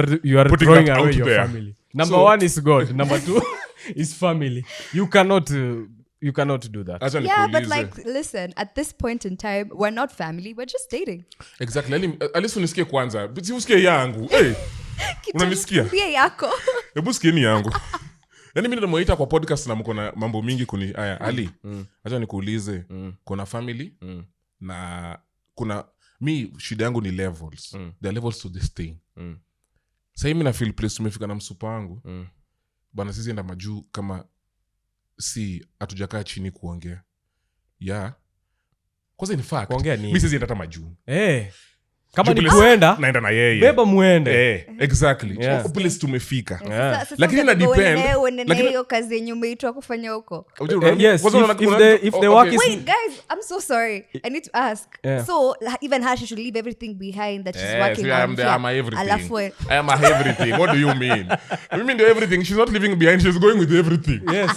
[SPEAKER 2] are
[SPEAKER 1] putting
[SPEAKER 2] throwing
[SPEAKER 1] that
[SPEAKER 2] away
[SPEAKER 1] out
[SPEAKER 2] your
[SPEAKER 1] there.
[SPEAKER 2] family. Number
[SPEAKER 1] So-
[SPEAKER 2] 1 is God. Number 2 is family. You cannot do that.
[SPEAKER 1] Acha
[SPEAKER 3] Yeah, but
[SPEAKER 1] nikuulize.
[SPEAKER 3] like, listen, at this point in time, we're not family, we're just dating.
[SPEAKER 1] Exactly. At least unisikie kwanza. Si usikie yangu. Hey, unanisikia?
[SPEAKER 3] Pia yako.
[SPEAKER 1] Hebu sikieni yangu. Yaani mimi namuita kwa podcast na mko na mambo mingi kuni haya Ali. Acha nikuulize. Kuna family na kuna mi shida yangu ni levels. There are levels to this thing. Sasa mimi na feel place tumefika na msupa wangu. Bana sisi enda majuu kama si hatujakaa chini kuongea. Yeah. Kwanza in fact,
[SPEAKER 2] Kuongea nini?
[SPEAKER 1] mimi sisi enda hata majuu.
[SPEAKER 2] Kama ni
[SPEAKER 1] Place-
[SPEAKER 2] kuenda,
[SPEAKER 1] naenda na yeye.
[SPEAKER 2] beba muende.
[SPEAKER 1] Exactly.
[SPEAKER 2] Yeah.
[SPEAKER 1] Place tumefika.
[SPEAKER 3] Sasa
[SPEAKER 1] Lakini ina
[SPEAKER 3] utaka
[SPEAKER 1] depend.
[SPEAKER 3] uende uende na
[SPEAKER 1] Lakini-
[SPEAKER 3] hiyo kazi yenye umeitwa kufanya huko.
[SPEAKER 2] Yes,
[SPEAKER 1] Kwanza
[SPEAKER 2] if the work is-
[SPEAKER 3] Wait, guys, I'm so sorry. I need to ask.
[SPEAKER 2] Yeah.
[SPEAKER 3] So even her, she should leave everything behind that she's
[SPEAKER 1] Yes,
[SPEAKER 3] working
[SPEAKER 1] yeah,
[SPEAKER 3] on.
[SPEAKER 1] I'm a everything.
[SPEAKER 3] Alafu,
[SPEAKER 1] I am a everything. What do you mean? Mimi ndio everything. She's not leaving behind. She's going with everything.
[SPEAKER 2] Yes.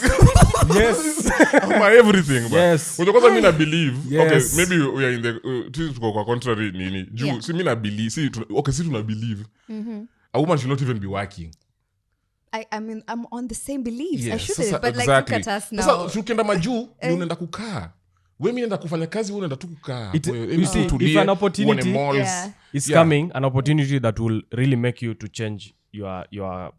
[SPEAKER 2] Yes.
[SPEAKER 1] I'm a everything. Ba.
[SPEAKER 2] Yes.
[SPEAKER 1] Unajua kwanza mimi na believe.
[SPEAKER 2] Yes.
[SPEAKER 1] Okay, maybe we are in the sisi tuko kwa contrary nini. Juu
[SPEAKER 3] Yeah.
[SPEAKER 1] si mimi na believe. Si tuna believe. A woman should not even be working.
[SPEAKER 3] I mean, I'm on the same beliefs. I
[SPEAKER 1] Yes,
[SPEAKER 3] shouldn't,
[SPEAKER 1] sasa,
[SPEAKER 3] but like,
[SPEAKER 1] exactly.
[SPEAKER 3] look at us now.
[SPEAKER 1] Sasa ukienda majuu ni unaenda kukaa. Wewe mimi naenda kufanya kazi, wewe unaenda tu kukaa.
[SPEAKER 2] You see, if an opportunity
[SPEAKER 3] Yeah.
[SPEAKER 2] is
[SPEAKER 1] Yeah.
[SPEAKER 2] coming, an opportunity that will really make you to change your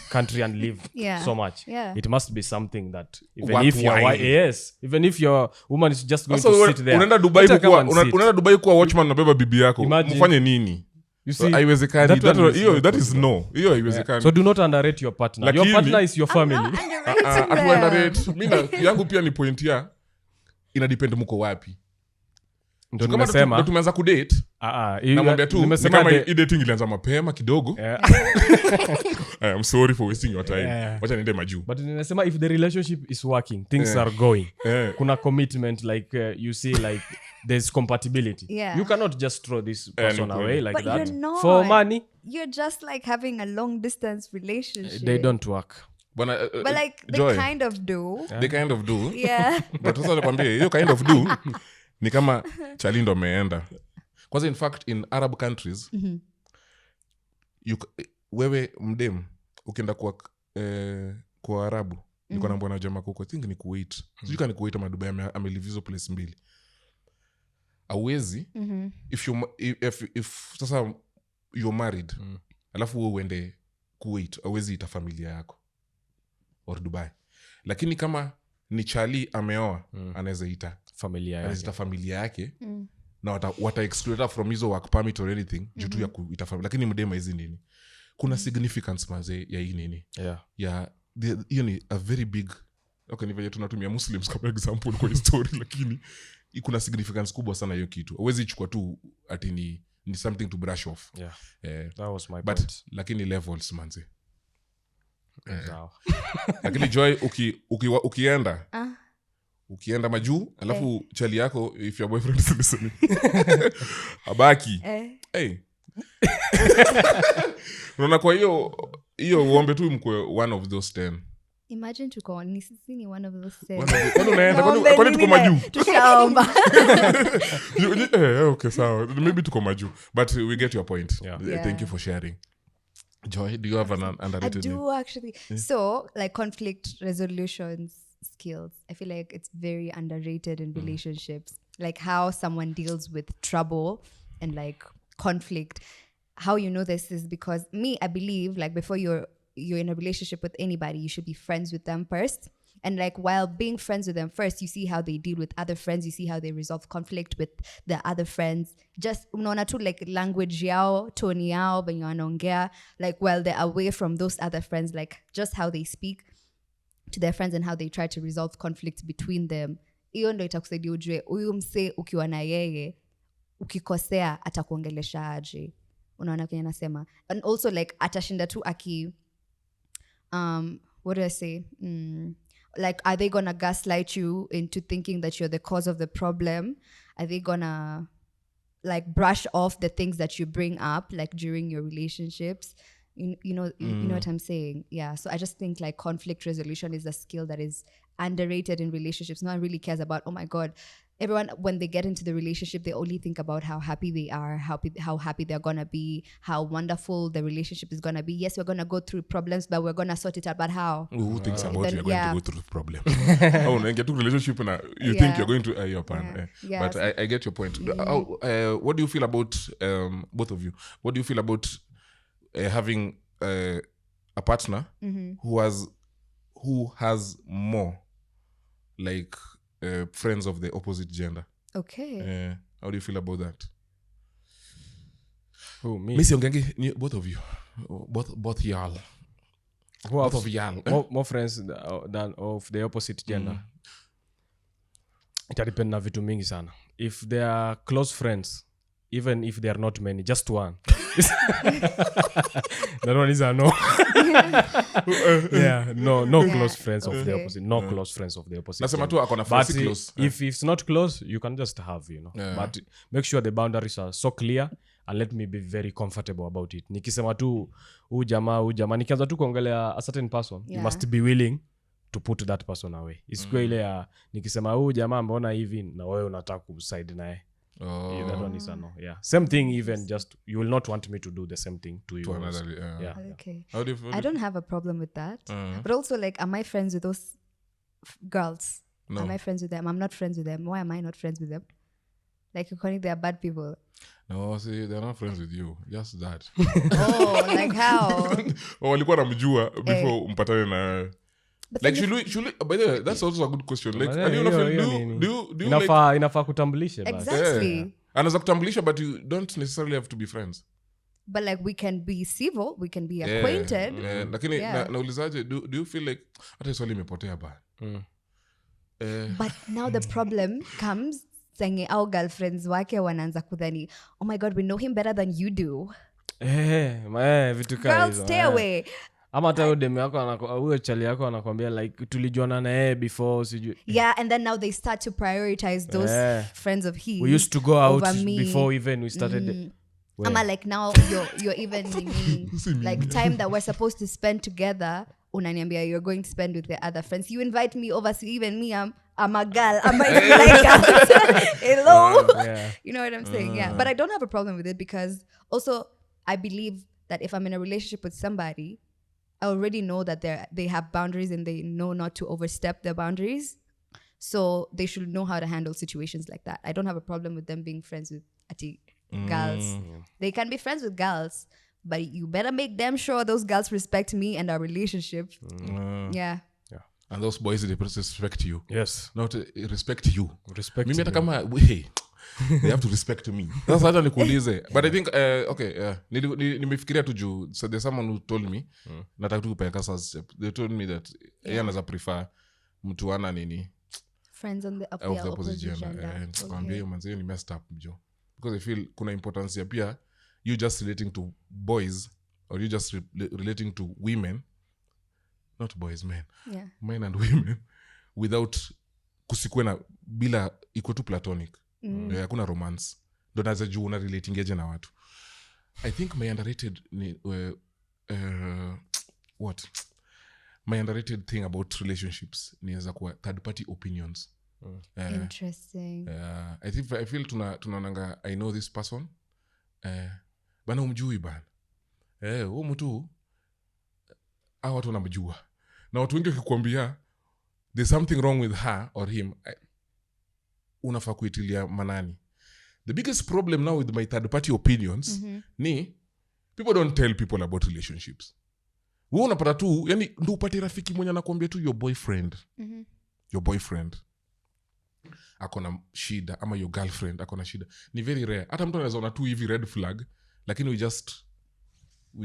[SPEAKER 2] country and live
[SPEAKER 3] Yeah.
[SPEAKER 2] so much.
[SPEAKER 3] Yeah.
[SPEAKER 2] It must be something that even
[SPEAKER 1] Worth
[SPEAKER 2] if
[SPEAKER 1] while.
[SPEAKER 2] even if your woman is just going
[SPEAKER 1] Sasa
[SPEAKER 2] to
[SPEAKER 1] wewe
[SPEAKER 2] sit there.
[SPEAKER 1] unaenda Dubai
[SPEAKER 2] let her
[SPEAKER 1] kuwa
[SPEAKER 2] come and sit.
[SPEAKER 1] unaenda Dubai kuwa watchman na beba bibi yako.
[SPEAKER 2] Imagine.
[SPEAKER 1] Mfanye nini?
[SPEAKER 2] You
[SPEAKER 1] So
[SPEAKER 2] see,
[SPEAKER 1] haiwezekani.
[SPEAKER 2] that one is
[SPEAKER 1] Hiyo
[SPEAKER 2] not
[SPEAKER 1] that is
[SPEAKER 2] possible.
[SPEAKER 1] no. Hiyo haiwezekani.
[SPEAKER 2] So do not underrate your partner. Your
[SPEAKER 1] Lakini-
[SPEAKER 2] partner is your
[SPEAKER 3] I'm
[SPEAKER 2] family.
[SPEAKER 3] not underrating them.
[SPEAKER 1] Atuandarate. Mimi yangu pia ni point ya ina depend mko wapi.
[SPEAKER 2] Ndio
[SPEAKER 1] Kama
[SPEAKER 2] nimesema.
[SPEAKER 1] tumeanza kudate, namwambia tu ni
[SPEAKER 2] nimesema
[SPEAKER 1] kama
[SPEAKER 2] de-
[SPEAKER 1] hii dating ilianza mapema kidogo. I'm sorry for wasting your time.
[SPEAKER 2] Yeah.
[SPEAKER 1] Wacha niende majuu.
[SPEAKER 2] But nimesema if the relationship is working, things are going. Kuna commitment like you see like there's compatibility.
[SPEAKER 3] Yeah.
[SPEAKER 2] You cannot just throw this person
[SPEAKER 1] ni
[SPEAKER 2] away
[SPEAKER 1] kweli.
[SPEAKER 2] like
[SPEAKER 3] But
[SPEAKER 2] that
[SPEAKER 3] you're not.
[SPEAKER 2] for money.
[SPEAKER 3] You're just like having a long distance relationship.
[SPEAKER 2] They don't work.
[SPEAKER 1] Bwana,
[SPEAKER 3] But like they
[SPEAKER 1] Joy,
[SPEAKER 3] kind of do.
[SPEAKER 1] they kind of do.
[SPEAKER 3] Yeah.
[SPEAKER 1] But sasa nakwambia hiyo kind of do ni kama chali ndo ameenda. Kwanza in fact in Arab countries wewe mdem ukienda kwa Arabu niko na bwana jamaa kuko I think ni Kuwait. Sijui kama ni Kuwait ama Dubai amelive hizo place mbili. Awezi if sasa you're married alafu wewe uende Kuwait awezi ita familia yako or Dubai. Lakini kama ni chali ameoa anaweza ita familia yake na wata exclude from hizo work permit or anything juu tu ya kuita familia. Lakini mdema hizi nini kuna significance maze ya hii nini ya hiyo ni a very big okay ni vile tunatumia Muslims kama example kwa story lakini kuna significance kubwa sana hiyo kitu. Huwezi chukua tu ati ni something to brush off.
[SPEAKER 2] That was my
[SPEAKER 1] but
[SPEAKER 2] point.
[SPEAKER 1] lakini levels manze.
[SPEAKER 2] Sawa.
[SPEAKER 1] Lakini Joy ukienda majuu alafu chali yako if your boyfriend is listening abaki hey unaona kwa hiyo uombe tu mkwe one of those 10.
[SPEAKER 3] Imagine tuko ni sisi ni one of those
[SPEAKER 1] Kwani unaenda kwani tuko majuu
[SPEAKER 3] tushaomba.
[SPEAKER 1] Okay sawa maybe tuko majuu but we get your point.
[SPEAKER 3] Yeah.
[SPEAKER 1] Thank you for sharing. Joy, do you have an
[SPEAKER 3] I
[SPEAKER 1] underrated
[SPEAKER 3] do actually. So like conflict resolutions skills, I feel like it's very underrated in relationships. Like how someone deals with trouble and like conflict. How you know this is because I believe like before you're in a relationship with anybody, you should be friends with them first. And like while being friends with them first, you see how they deal with other friends, you see how they resolve conflict with the other friends. Just unaona tu like language yao, tone yao, benye wanaongea, like while they're away from those other friends, like just how they speak to their friends and how they try to resolve conflicts between them. Hiyo ndo itakusaidia ujue huyu mse ukiwa na yeye ukikosea atakuongelesha aje. Unaona kwenye nasema. And also like atashinda tu what do I say? Like, are they gonna gaslight you into thinking that you're the cause of the problem? Are they gonna like brush off the things that you bring up like during your relationships? You know what I'm saying? Yeah. So I just think like conflict resolution is a skill that is underrated in relationships. No one really cares about, oh my God, everyone, when they get into the relationship, they only think about how happy they are, how happy they're going to be, how wonderful the relationship is going to be. Yes, we're going to go through problems, but we're going to sort it out. But how?
[SPEAKER 1] Who thinks about
[SPEAKER 3] Then,
[SPEAKER 1] you're going
[SPEAKER 3] yeah.
[SPEAKER 1] to go through the problem? Oh, no, get to relationship and you think you're going to your partner.
[SPEAKER 3] Yeah.
[SPEAKER 1] But I get your point. What do you feel about, both of you, what do you feel about having a partner who has more like friends of the opposite gender?
[SPEAKER 3] Okay.
[SPEAKER 1] How do you feel about that?
[SPEAKER 2] Who, me?
[SPEAKER 1] Missy Ongangi, both of you, both y'all. Both of y'all.
[SPEAKER 2] More friends than of the opposite gender. Itadepend na vitu mingi sana. If they are close friends, even if they are not many, just one. That one is a no. Yeah, no close friends of the opposite. No close friends of the opposite.
[SPEAKER 1] Nasema tu akona
[SPEAKER 2] But
[SPEAKER 1] friends close.
[SPEAKER 2] if it's not close, you can just have, But make sure the boundaries are so clear and let me be very comfortable about it. Nikisema tu huyu jamaa nikianza tu kuongelea a certain person, you must be willing to put that person away. Isikuwe ile ya nikisema huyu jamaa mbona hivi na wewe unataka kuside naye. Yeah, that one is a no. Yeah. Same thing, even just you will not want me to do the same thing to you.
[SPEAKER 1] To another,
[SPEAKER 2] yeah.
[SPEAKER 3] Okay.
[SPEAKER 1] How do you feel?
[SPEAKER 3] I don't have a problem with that. But also, like, am I friends with those girls?
[SPEAKER 1] No.
[SPEAKER 3] Am I friends with them? I'm not friends with them. Why am I not friends with them? Like, according they are bad people.
[SPEAKER 1] No, see, they're not friends with you. Just that.
[SPEAKER 3] Oh, like how?
[SPEAKER 1] Walikuwa namjua before mpatane na. Like should we, by the way, that's also a good question. Like, do you
[SPEAKER 2] inafaa kutambulisha basi.
[SPEAKER 3] Exactly.
[SPEAKER 1] Anaweza kutambulisha but you don't necessarily have to be friends.
[SPEAKER 3] but like we can be civil, we can be acquainted.
[SPEAKER 1] Lakini naulizaje, do you feel like hata swali imepotea ba?
[SPEAKER 3] But now the problem comes saying our girlfriends wake wanaanza kudhani, oh my god, we know him better than you do.
[SPEAKER 2] Vitu kama
[SPEAKER 3] hizo. Girls, stay away.
[SPEAKER 2] Ama hata udemi yako huyo chali yako anakuambia like tulijuana na yeye before sijui.
[SPEAKER 3] Yeah, and then now they start to prioritize those friends of his.
[SPEAKER 2] We used to go out before even we started.
[SPEAKER 3] Ama like now you're even like time that we're supposed to spend together, unaniambia you're going to spend with the other friends. You invite me over, so even me I'm a girl. I'm like hello. You know what I'm saying? Yeah. But I don't have a problem with it because also I believe that if I'm in a relationship with somebody, I already know that they have boundaries and they know not to overstep their boundaries. So they should know how to handle situations like that. I don't have a problem with them being friends with girls. They can be friends with girls, but you better make damn sure those girls respect me and our relationship. Yeah.
[SPEAKER 1] And those boys, they respect you.
[SPEAKER 2] Yes.
[SPEAKER 1] Not respect you.
[SPEAKER 2] Respect
[SPEAKER 1] me. Hey, they have to respect me. That's hata nikuulize. But I think nimefikiria tu juu. So there's someone who told me nataka tu kupeleka sasa. They told me that yeye anaweza prefer mtu ana nini
[SPEAKER 3] friends on the opposite gender.
[SPEAKER 1] Kwambia hiyo manzi ni messed up jo. Because I feel kuna importance ya pia you just relating to boys or you just relating to women, not boys, men.
[SPEAKER 3] Yeah.
[SPEAKER 1] Men and women without kusikwe na bila iko tu platonic. Hakuna romance. Ndo naza juu una relating eje na watu. I think my underrated my underrated thing about relationships ni za kuwa third party opinions.
[SPEAKER 3] Interesting.
[SPEAKER 1] I feel tunaonanga I know this person. Bana umjui bana. Huyo mtu hao watu wanamjua. Na watu wengi wakikwambia there's something wrong with her or him, unafaa kuitilia manani. The biggest problem now with my third party opinions ni people don't tell people about relationships. Wewe unapata tu, yani ndio upate rafiki mwenye anakuambia tu your boyfriend akona shida ama your girlfriend akona shida. Ni very rare. Hata mtu anaweza ona tu hivi red flag, lakini we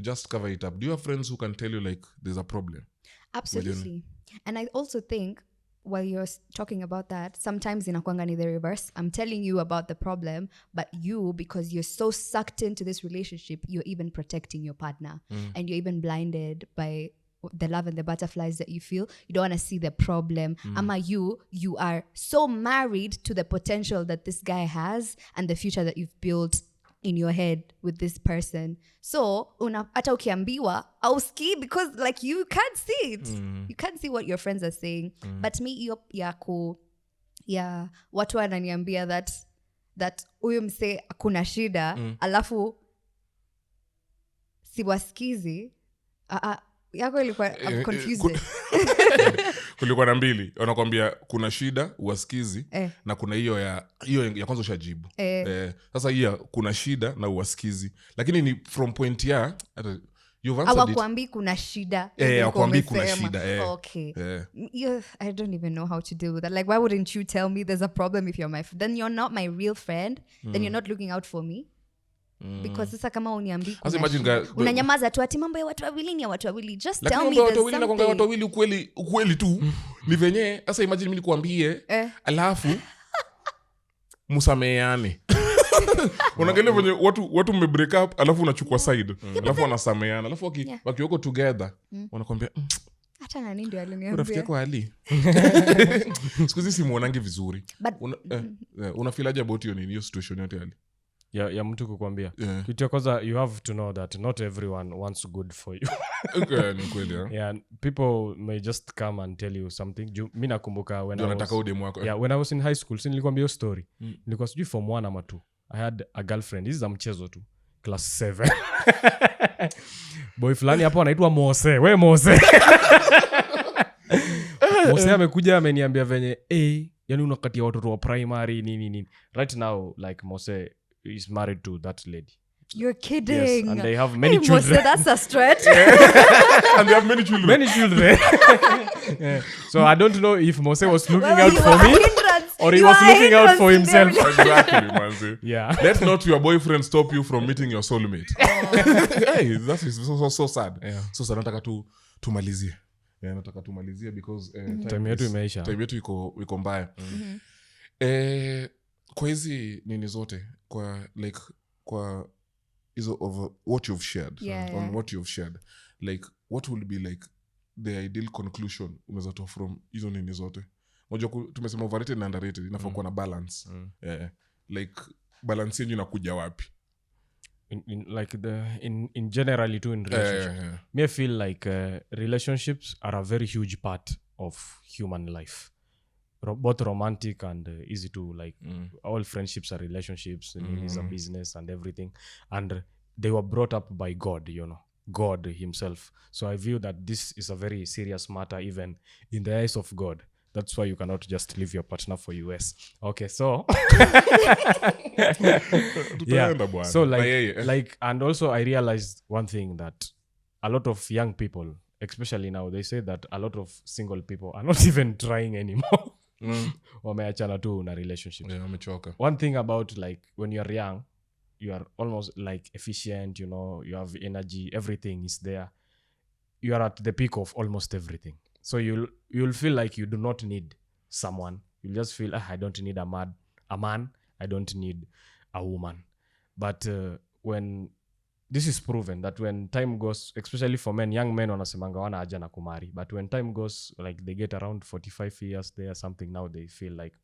[SPEAKER 1] just cover it up. Do you have friends who can tell you like there's a problem?
[SPEAKER 3] Absolutely. And I also think while you're talking about that, sometimes inakuanga ni the reverse. I'm telling you about the problem, but you, because you're so sucked into this relationship, you're even protecting your partner. And you're even blinded by the love and the butterflies that you feel. You don't want to see the problem. Ama you are so married to the potential that this guy has and the future that you've built in your head with this person. So hata ukiambiwa auski because like you can't see it. You can't see what your friends are saying. But me iyo watu wananiambia that huyu mse akuna shida alafu siwasikizi. Yako ilikuwa confused.
[SPEAKER 1] Kulikuwa na mbili. Wanakuambia kuna shida uwasikizi na kuna hiyo ya kwanza ushajibu. Sasa hiyo kuna shida na uwasikizi. Lakini ni from point ya you've answered it.
[SPEAKER 3] Hawakuambii kuna shida.
[SPEAKER 1] Hawakuambii kuna shida.
[SPEAKER 3] Okay. I don't even know how to deal with that. Like, why wouldn't you tell me there's a problem if you're my friend? Then you're not my real friend. Then you're not looking out for me. Because sasa kama uniambii unanyamaza tu ati mambo ya watu wawili ni ya watu wawili. Just tell me there's something.
[SPEAKER 1] Lakini watu wawili ukweli tu ni venye. Sasa imagine mimi nikuambie alafu musameane. Unaangalia venye watu mme break up alafu unachukua side alafu wanasameana alafu wakioko together wanakuambia
[SPEAKER 3] hata nani ndio aliniambia
[SPEAKER 1] rafiki yako Ali. Sikuzi simuonangi vizuri. Unafilaje about hiyo situation yote Ali?
[SPEAKER 2] Ya mtu kukwambia kitu ya kwanza, you have to know that not everyone wants good for you.
[SPEAKER 1] Ni kweli.
[SPEAKER 2] Yeah, people may just come and tell you something. Mimi nakumbuka when I was in high school, nilikwambia hiyo story. Nilikuwa sijui form 1 ama 2. I had a girlfriend. This is a mchezo tu. Class 7. Boy fulani hapo anaitwa Mose. We Mose. Mose amekuja ameniambia venye yani unakatia watoto wa primary nini. Right now like Mose is married to that lady.
[SPEAKER 3] You're kidding.
[SPEAKER 2] Yes, and they have many
[SPEAKER 3] Hey,
[SPEAKER 2] children.
[SPEAKER 3] Mose, that's a stretch.
[SPEAKER 1] And they have many children.
[SPEAKER 2] Many children. Yeah. So I don't know if Mose was looking
[SPEAKER 3] Well,
[SPEAKER 2] out
[SPEAKER 3] you
[SPEAKER 2] for
[SPEAKER 3] are
[SPEAKER 2] me
[SPEAKER 3] hindrance.
[SPEAKER 2] or he
[SPEAKER 3] You
[SPEAKER 2] was
[SPEAKER 3] are
[SPEAKER 2] looking out for
[SPEAKER 3] hindrance in
[SPEAKER 2] himself.
[SPEAKER 1] Exactly, man.
[SPEAKER 2] Yeah.
[SPEAKER 1] Let not your boyfriend stop you from meeting your soulmate. Hey, that is so sad.
[SPEAKER 2] Yeah.
[SPEAKER 1] So sad, nataka tumalizie. Yeah, nataka tumalizie because
[SPEAKER 2] Time yetu imeisha.
[SPEAKER 1] time yetu iko mbaya. Kwa hizi nini zote kwa hizo of what you've shared on what you've shared, like what will be like the ideal conclusion unaweza toa from hizo nini zote? Unajua tumesema overrated na underrated, inafaa kuwa na balance. Like balance yenyewe inakuja wapi?
[SPEAKER 2] In generally too in relationships. Me I feel like relationships are a very huge part of human life. Both romantic and easy to like. All friendships are relationships. It is a business and everything. And they were brought up by God, God himself. So I view that this is a very serious matter even in the eyes of God. That's why you cannot just leave your partner for US. Okay, so yeah. So like, and also I realized one thing, that a lot of young people, especially now, they say that a lot of single people are not even trying anymore. Wameachana tu na relationships.
[SPEAKER 1] Yeah, wamechoka.
[SPEAKER 2] One thing about like when you're young, you are almost like efficient, you have energy, everything is there. You are at the peak of almost everything. So you'll feel like you do not need someone. You'll just feel, I don't need a man. I don't need a woman. But when this is proven that when time goes, especially for men, young men wanasemanga wana haja na kumari. But when time goes, like they get around 45 years, they are something now, they feel like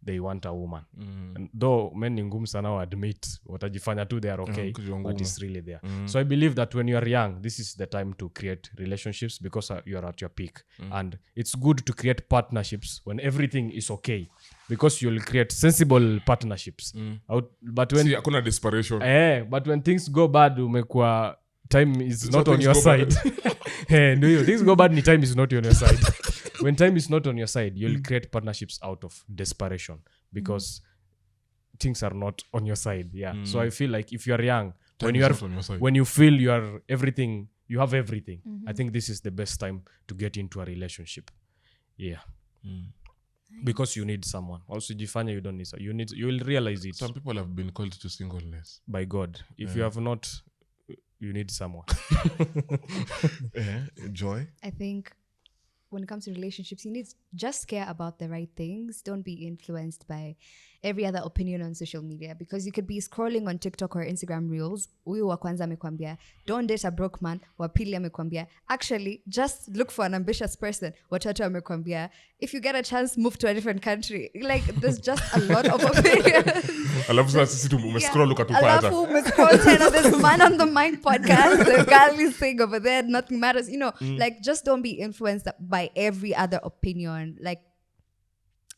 [SPEAKER 2] they want a woman. And though men ni ngumu sana admit watajifanya tu they are okay, but it's really there. So I believe that when you are young, this is the time to create relationships because you are at your peak. And it's good to create partnerships when everything is okay, because you'll create sensible partnerships. But when
[SPEAKER 1] hakuna desperation.
[SPEAKER 2] But when things go bad, umekuwa time is not on your side. Things go bad, time is not on your side. When time is not on your side, you'll create partnerships out of desperation because things are not on your side. Yeah. So I feel like if you are young, when you feel you are everything, you have everything. I think this is the best time to get into a relationship. Yeah. Because you need someone. Also, jifanya you don't need someone. You will realize it.
[SPEAKER 1] Some people have been called to singleness
[SPEAKER 2] by God. If you have not, you need someone.
[SPEAKER 1] Joy?
[SPEAKER 3] I think when it comes to relationships, you need to just care about the right things. Don't be influenced by every other opinion on social media, because you could be scrolling on TikTok or Instagram reels. Huyu wa kwanza amekwambia, don't date a broke man. Wa pili amekwambia, actually, just look for an ambitious person. Watatu amekwambia, if you get a chance, move to a different country. Like, there's just a lot of opinions.
[SPEAKER 1] Alafu sasa sisi tumescroll ukatupata.
[SPEAKER 3] Alafu umescroll tena, this Man on the Mic podcast, the girl is saying over there, nothing matters. Like, just don't be influenced by every other opinion. Like,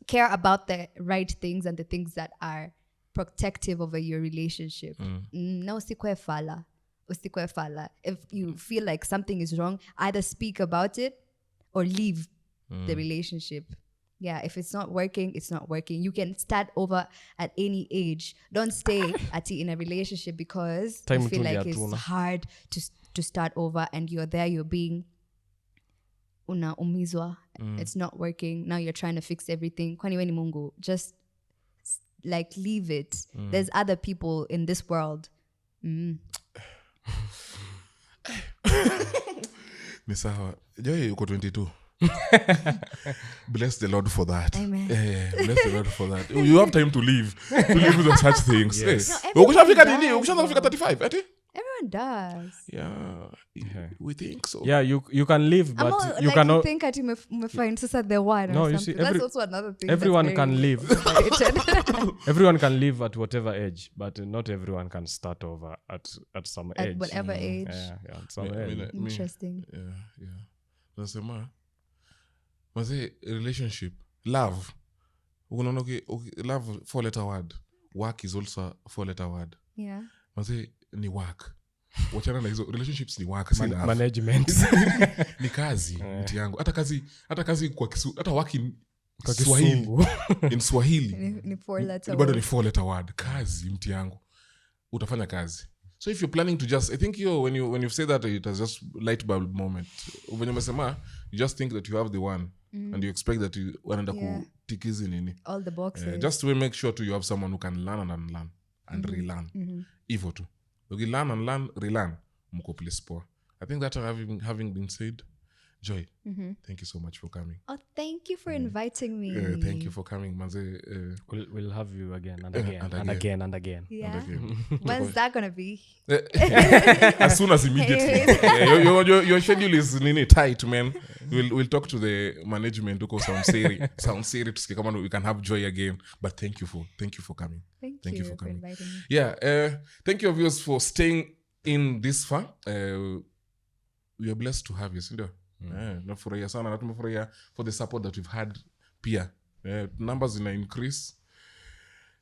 [SPEAKER 3] care about the right things and the things that are protective over your relationship. No, usikwe fala. If you feel like something is wrong, either speak about it or leave the relationship. Yeah, if it's not working, it's not working. You can start over at any age. Don't stay in a relationship because you feel like it's hard to start over and you're there, you're being unaumizwa. It's not working. Now you're trying to fix everything. Kwani we ni Mungu. Just like leave it. There's other people in this world.
[SPEAKER 1] Ni sawa. Joy uko 22. Bless the Lord for that.
[SPEAKER 3] Amen.
[SPEAKER 1] Bless the Lord for that. You have time to live with such things.
[SPEAKER 2] Yes.
[SPEAKER 1] Ukishafika nini? Ukishafika 35, ati?
[SPEAKER 3] Everyone does.
[SPEAKER 1] Yeah. We think so.
[SPEAKER 2] Yeah, you can live, but you
[SPEAKER 3] like
[SPEAKER 2] cannot.
[SPEAKER 3] You think that you find the one or
[SPEAKER 2] No, you
[SPEAKER 3] something.
[SPEAKER 2] see,
[SPEAKER 3] That's also another thing.
[SPEAKER 2] Everyone can live. Everyone can live at whatever age, but not everyone can start over at some age.
[SPEAKER 3] At whatever age.
[SPEAKER 2] Yeah, at some age.
[SPEAKER 3] Interesting.
[SPEAKER 1] Yeah. Nasema maze relationship, love. Unaona love 4-letter word. Work is also a 4-letter word.
[SPEAKER 3] Yeah.
[SPEAKER 1] Maze ni work. Wachana na hizo relationships ni work, si love.
[SPEAKER 2] Management.
[SPEAKER 1] Ni kazi mti yangu. Hata kazi kwa hata work in
[SPEAKER 2] kwa
[SPEAKER 1] Swahili. In Swahili.
[SPEAKER 3] Ni 4-letter
[SPEAKER 1] bado ni 4-letter word. Kazi mti yangu. utafanya kazi. So if you're planning to just, I think when you say that, it has just light bulb moment. When you mesema, you just think that you have the one and you expect that you wanaenda kutikizi nini.
[SPEAKER 3] All the boxes.
[SPEAKER 1] Just to make sure to you have someone who can learn and unlearn and relearn. Hivyo tu. Okay, learn and learn, relearn. Mko place poa. I think that having been said, Joy, thank you so much for coming.
[SPEAKER 3] Oh, thank you for inviting me.
[SPEAKER 1] Thank you for coming, Manze.
[SPEAKER 2] We'll have you again and again and again and again.
[SPEAKER 3] Yeah.
[SPEAKER 1] And again.
[SPEAKER 3] When's that gonna be?
[SPEAKER 1] As soon as immediately. Your schedule is tight, man. We'll talk to the management who sound serious to see kama we can have Joy again. But thank you for coming.
[SPEAKER 3] Thank you for inviting me.
[SPEAKER 1] Yeah. Thank you viewers for staying in this far. We are blessed to have you, sindio? Nafurahia sana na tumefurahia for the support that we've had pia. Numbers ina increase.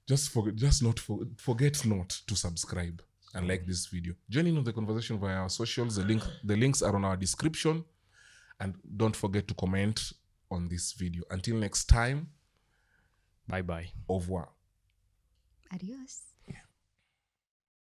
[SPEAKER 1] Forget not to subscribe and like this video. Join in on the conversation via our socials. The links are on our description. And don't forget to comment on this video. Until next time.
[SPEAKER 2] Bye-bye.
[SPEAKER 1] Au revoir.
[SPEAKER 3] Adios.